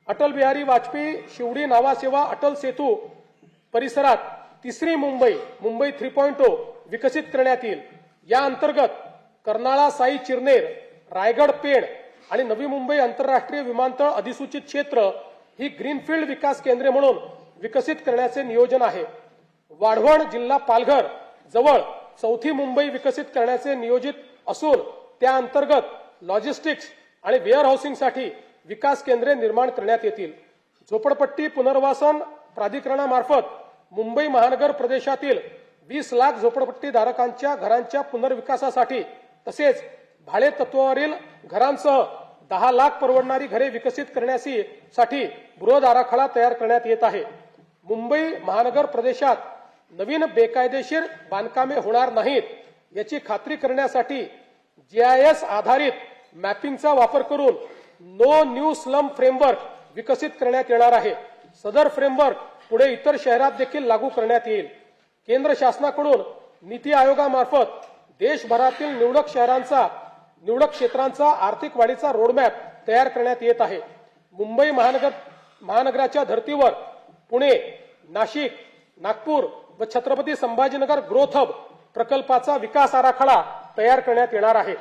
अटल बिहारी वाजपेयी शिवडी नावासेवा अटल सेतू परिसरात तिसरी मुंबई 3.0 विकसित करण्यात येईल। या अंतर्गत कर्नाळा साई चिरनेर, रायगड पेण आणि नवी मुंबई आंतरराष्ट्रीय विमानतळ अधिसूचित क्षेत्र ही ग्रीनफील्ड विकास केंद्रे म्हणून विकसित करण्याचे नियोजन आहे। वाढवण जिल्हा पालघर जवळ चौथी मुंबई विकसित करण्याचे नियोजित असून त्या अंतर्गत लॉजिस्टिक्स आणि वेअर हाऊसिंगसाठी विकास केंद्रे निर्माण करण्यात येतील। झोपडपट्टी पुनर्वसन प्राधिकरणामार्फत मुंबई महानगर प्रदेशातील 20 लाख झोपडपट्टीधारकांच्या घरांच्या पुनर्विकासासाठी तसेच भाडे तत्वावरील घरांसह 10 लाख परवडणारी घरे विकसित करण्यासाठी बृहद आराखडा तयार करण्यात येत आहे। मुंबई महानगर प्रदेशात नवीन बेकायदेशीर बांधकामे होणार नाहीत याची खात्री करण्यासाठी GIS आधारित मॅपिंगचा वापर करून नो न्यू स्लम फ्रेमवर्क विकसित करण्यात येणार आहे। सदर फ्रेमवर्क पुढे इतर शहरात देखील लागू करण्यात येईल। केंद्र शासनाकडून नीती आयोगामार्फत देशभरातील निवडक क्षेत्रांचा आर्थिक वाढीचा रोडमॅप तयार करण्यात येत आहे। मुंबई महानगराच्या धर्तीवर पुणे, नाशिक, नागपूर व छत्रपती संभाजीनगर ग्रोथ हब प्रकल्पाचा विकास आराखडा तयार करण्यात येणार आहे।